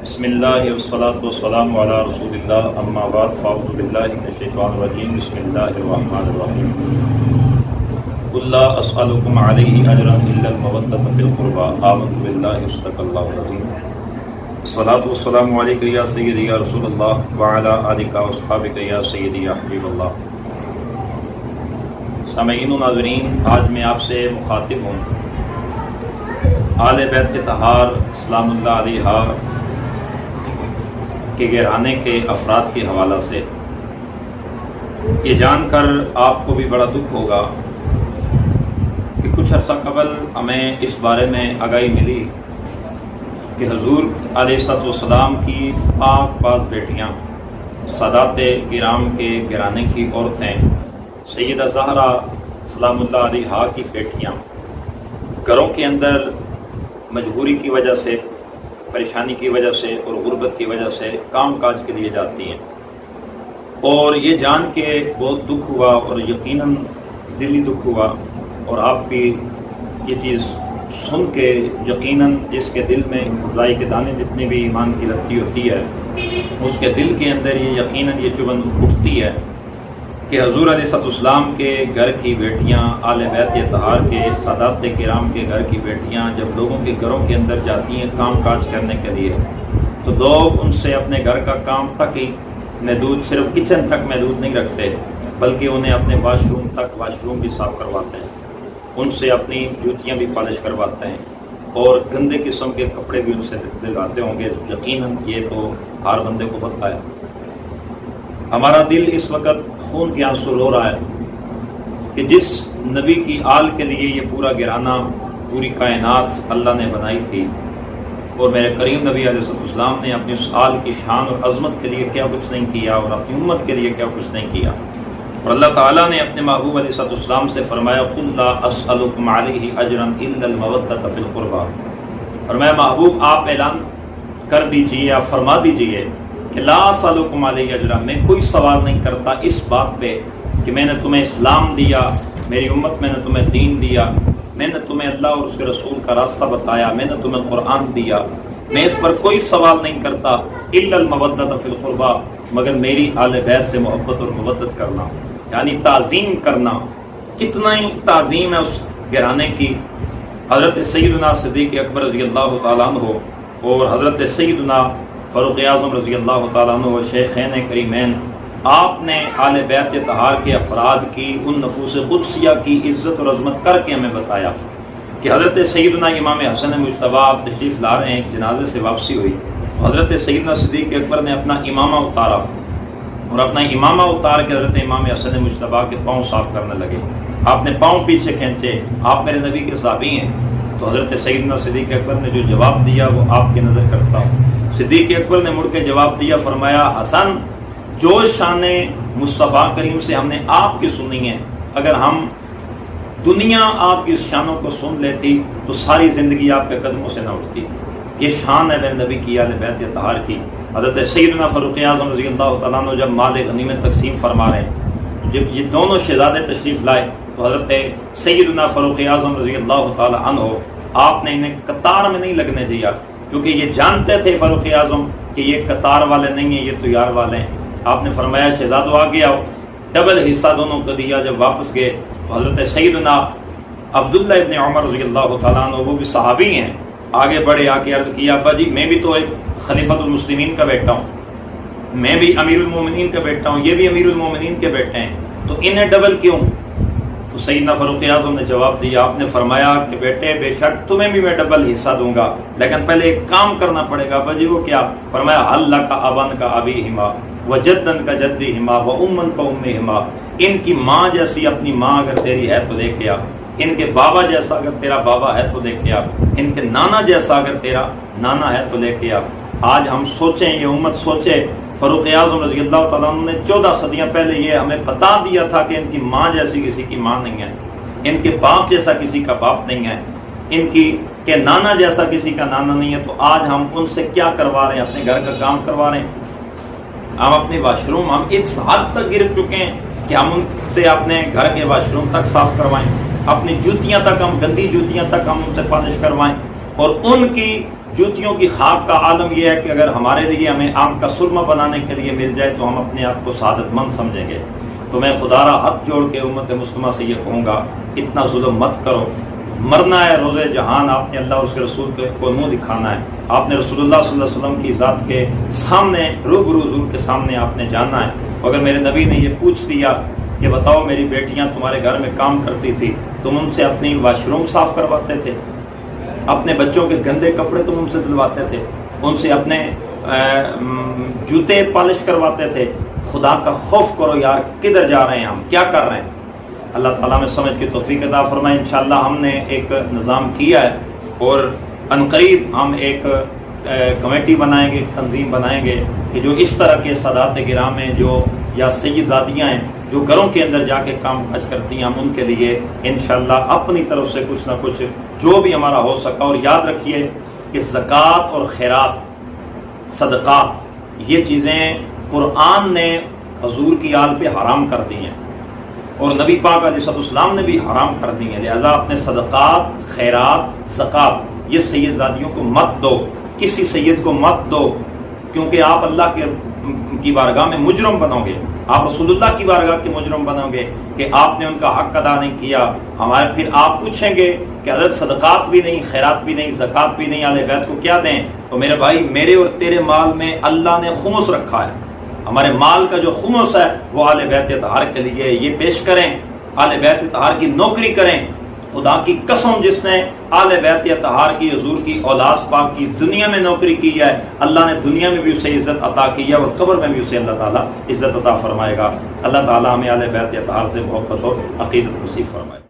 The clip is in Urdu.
بسم اللہ والصلاة والسلام علی رسول اللہ اما بعد فاعوذ باللہ من الشیطان الرجیم بسم اللہ الرحمن الرحیم قل لا اسألکم علیہ اجرا الا المودۃ فی القربى آمنت باللہ صدق اللہ العظیم الصلاة والسلام علیک یا سیدی یا رسول اللہ وعلی آلک واصحابک یا سیدی یا حبیب اللہ۔ سامعین و ناظرین، آج میں آپ سے مخاطب ہوں آل بیت طہار سلام اللہ علیہ کے گھرانے کے افراد کے حوالہ سے۔ یہ جان کر آپ کو بھی بڑا دکھ ہوگا کہ کچھ عرصہ قبل ہمیں اس بارے میں آگاہی ملی کہ حضور علیہ السلام کی پاک پاک بیٹیاں، سادات کرام کے گھرانے کی عورتیں، سیدہ زہرا سلام اللہ علیہا کی بیٹیاں گھروں کے اندر مجبوری کی وجہ سے، پریشانی کی وجہ سے اور غربت کی وجہ سے کام کاج کے لیے جاتی ہیں، اور یہ جان کے بہت دکھ ہوا اور یقیناً دلی دکھ ہوا، اور آپ بھی یہ چیز سن کے یقیناً جس کے دل میں رائی کے دانے جتنے بھی ایمان کی رتی ہوتی ہے، اس کے دل کے اندر یہ یقیناً یہ چبھن اٹھتی ہے کہ حضور علیہ السلام کے گھر کی بیٹیاں، آل بیت طہار کے سادات کرام کے گھر کی بیٹیاں جب لوگوں کے گھروں کے اندر جاتی ہیں کام کاج کرنے کے لیے، تو لوگ ان سے اپنے گھر کا کام تک ہی محدود، صرف کچن تک محدود نہیں رکھتے، بلکہ انہیں اپنے واش روم بھی صاف کرواتے ہیں، ان سے اپنی جوتیاں بھی پالش کرواتے ہیں، اور گندے قسم کے کپڑے بھی ان سے دلواتے ہوں گے۔ یقیناً یہ تو ہر بندے کو پتہ ہے۔ ہمارا دل اس وقت خون کے آنسو رو رہا ہے کہ جس نبی کی آل کے لیے یہ پورا گھرانہ، پوری کائنات اللہ نے بنائی تھی، اور میرے کریم نبی علیہ السلام نے اپنی اس آل کی شان اور عظمت کے لیے کیا کچھ نہیں کیا، اور اپنی امت کے لیے کیا کچھ نہیں کیا، اور اللہ تعالیٰ نے اپنے محبوب علیہ السلام سے فرمایا قل لا اسألکم علیہ اجرا الا المودۃ فی القربى، اور میں محبوب آپ اعلان کر دیجئے، آپ فرما دیجئے کہ لا اسألکم علیہ اجرا، میں کوئی سوال نہیں کرتا اس بات پہ کہ میں نے تمہیں اسلام دیا، میری امت میں نے تمہیں دین دیا، میں نے تمہیں اللہ اور اس کے رسول کا راستہ بتایا، میں نے تمہیں قرآن دیا، میں اس پر کوئی سوال نہیں کرتا الا المودۃ فی القربى، مگر میری آل بیت سے محبت اور مودت کرنا، یعنی تعظیم کرنا۔ کتنا ہی تعظیم ہے اس گھرانے کی۔ حضرت سیدنا صدیق اکبر رضی اللہ تعالیٰ عنہ اور حضرت سیدنا فاروق اعظم رضی اللہ تعالیٰ عنہ و شیخین کریمین، آپ نے آل بیت طہار کے افراد کی، ان نفوس قدسیہ کی عزت اور عظمت کر کے ہمیں بتایا کہ حضرت سیدنا امام حسن مجتبی آپ تشریف لا رہے ہیں، ایک جنازے سے واپسی ہوئی، حضرت سیدنا صدیق اکبر نے اپنا امامہ اتارا، اور اپنا امامہ اتار کے حضرت امام حسن مجتبی کے پاؤں صاف کرنے لگے۔ آپ نے پاؤں پیچھے کھینچے، آپ میرے نبی کے صحابی ہیں، تو حضرت سیدنا صدیق اکبر نے جو جواب دیا وہ آپ کی نظر کرتا ہوں۔ صدیق اکبر نے مڑ کے جواب دیا، فرمایا حسن، جو شان مصطفیٰ کریم سے ہم نے آپ کی سنی ہے، اگر ہم دنیا آپ کی شانوں کو سن لیتی تو ساری زندگی آپ کے قدموں سے نہ اٹھتی۔ یہ شان ہے میرے نبی کی آل بیت طہار کی۔ حضرت سیدنا فاروق اعظم رضی اللہ تعالیٰ عنہ جب مال غنیمت تقسیم فرما رہے ہیں، جب یہ دونوں شہزادے تشریف لائے تو حضرت سیدنا فاروق اعظم رضی اللہ تعالیٰ عنہ آپ نے انہیں قطار میں نہیں لگنے دیا، کیونکہ یہ جانتے تھے فاروق اعظم کہ یہ قطار والے نہیں ہیں، یہ تیار والے ہیں۔ آپ نے فرمایا شہزادو آگے آؤ، ڈبل حصہ دونوں کو دیا۔ جب واپس گئے تو حضرت سیدنا عبداللہ ابن عمر رضی اللہ تعالیٰ عنہ، وہ بھی صحابی ہیں، آگے بڑھے، آ کے عرض کیا ابا جی میں بھی تو ایک خلیفۃ المسلمین کا بیٹا ہوں، میں بھی امیر المومنین کا بیٹا ہوں، یہ بھی امیر المومنین کے بیٹے ہیں، تو انہیں ڈبل کیوں؟ تو سیدنا فاروق اعظم نے جواب دیا، آپ نے فرمایا کہ بیٹے بے شک تمہیں بھی میں ڈبل حصہ دوں گا، لیکن پہلے ایک کام کرنا پڑے گا۔ ابا جی وہ کیا؟ فرمایا اللہ کا ابن کا ابی ہما و جدن کا جدی ہما و امن کا ام ہما، ان کی ماں جیسی اپنی ماں اگر تیری ہے تو لے کے آ، ان کے بابا جیسا اگر تیرا بابا ہے تو لے کے آ، ان کے نانا جیسا اگر تیرا نانا ہے تو لے کے آ۔ آج ہم سوچیں، یہ امت سوچے، فاروق اعظم رضی اللہ تعالیٰ عنہ نے 14 صدیاں پہلے یہ ہمیں بتا دیا تھا کہ ان کی ماں جیسی کسی کی ماں نہیں ہے، ان کے باپ جیسا کسی کا باپ نہیں ہے، ان کی کہ نانا جیسا کسی کا نانا نہیں ہے، تو آج ہم ان سے کیا کروا رہے ہیں؟ اپنے گھر کا کام کروا رہے ہیں، ہم اپنے واش روم ہم اس حد تک گر چکے ہیں کہ ہم ان سے اپنے گھر کے واش روم تک صاف کروائیں، اپنی جوتیاں تک، ہم گندی جوتیاں تک ہم ان سے پالش کروائیں، اور ان کی جوتیوں کی خاک کا عالم یہ ہے کہ اگر ہمارے لیے ہمیں آم کا سرما بنانے کے لیے مل جائے تو ہم اپنے آپ کو سعادت مند سمجھیں گے۔ تو میں خدا را ہاتھ جوڑ کے امت مسلمہ سے یہ کہوں گا، اتنا ظلم مت کرو، مرنا ہے روز جہان، آپ نے اللہ اور اس کے رسول کو منہ دکھانا ہے، آپ نے رسول اللہ صلی اللہ علیہ وسلم کی ذات کے سامنے روبرو حضور کے سامنے آپ نے جانا ہے۔ اگر میرے نبی نے یہ پوچھ لیا کہ بتاؤ میری بیٹیاں تمہارے گھر میں کام کرتی تھی، تم ان سے اپنی واش روم صاف کرواتے تھے، اپنے بچوں کے گندے کپڑے تم ان سے دلواتے تھے، ان سے اپنے جوتے پالش کرواتے تھے، خدا کا خوف کرو یار، کدھر جا رہے ہیں ہم، کیا کر رہے ہیں؟ اللہ تعالیٰ میں سمجھ کی توفیق عطا فرمائے۔ انشاءاللہ ہم نے ایک نظام کیا ہے اور عنقریب ہم ایک کمیٹی بنائیں گے، تنظیم بنائیں گے کہ جو اس طرح کے سادات گرام ہیں جو یا سیدزادیاں ہیں جو گھروں کے اندر جا کے کام کاج کرتی ہیں، ہم ان کے لیے انشاءاللہ اپنی طرف سے کچھ نہ کچھ جو بھی ہمارا ہو سکا۔ اور یاد رکھیے کہ زکوٰۃ اور خیرات، صدقات، یہ چیزیں قرآن نے حضور کی آل پہ حرام کر دی ہیں اور نبی پاک علیہ السلام نے بھی حرام کر دی ہیں، لہذا اپنے صدقات، خیرات، زکوٰۃ یہ سیدزادیوں کو مت دو، کسی سید کو مت دو، کیونکہ آپ اللہ کی بارگاہ میں مجرم بنو گے، آپ رسول اللہ کی بارگاہ کے مجرم بنو گے کہ آپ نے ان کا حق ادا نہیں کیا۔ ہمارے پھر آپ پوچھیں گے کہ حضرت صدقات بھی نہیں، خیرات بھی نہیں، زکوٰۃ بھی نہیں، اہل بیت کو کیا دیں؟ تو میرے بھائی، میرے اور تیرے مال میں اللہ نے خمس رکھا ہے، ہمارے مال کا جو خمس ہے وہ اہل بیت اطہار کے لیے، یہ پیش کریں، اہل بیت اطہار کی نوکری کریں۔ خدا کی قسم، جس نے اہل بیت اطہار کی، حضور کی اولاد پاک کی دنیا میں نوکری کی ہے، اللہ نے دنیا میں بھی اسے عزت عطا کی ہے اور قبر میں بھی اسے اللہ تعالیٰ عزت عطا فرمائے گا۔ اللہ تعالیٰ ہمیں اہل بیت اطہار سے محبت اور عقیدت نصیب فرمائے۔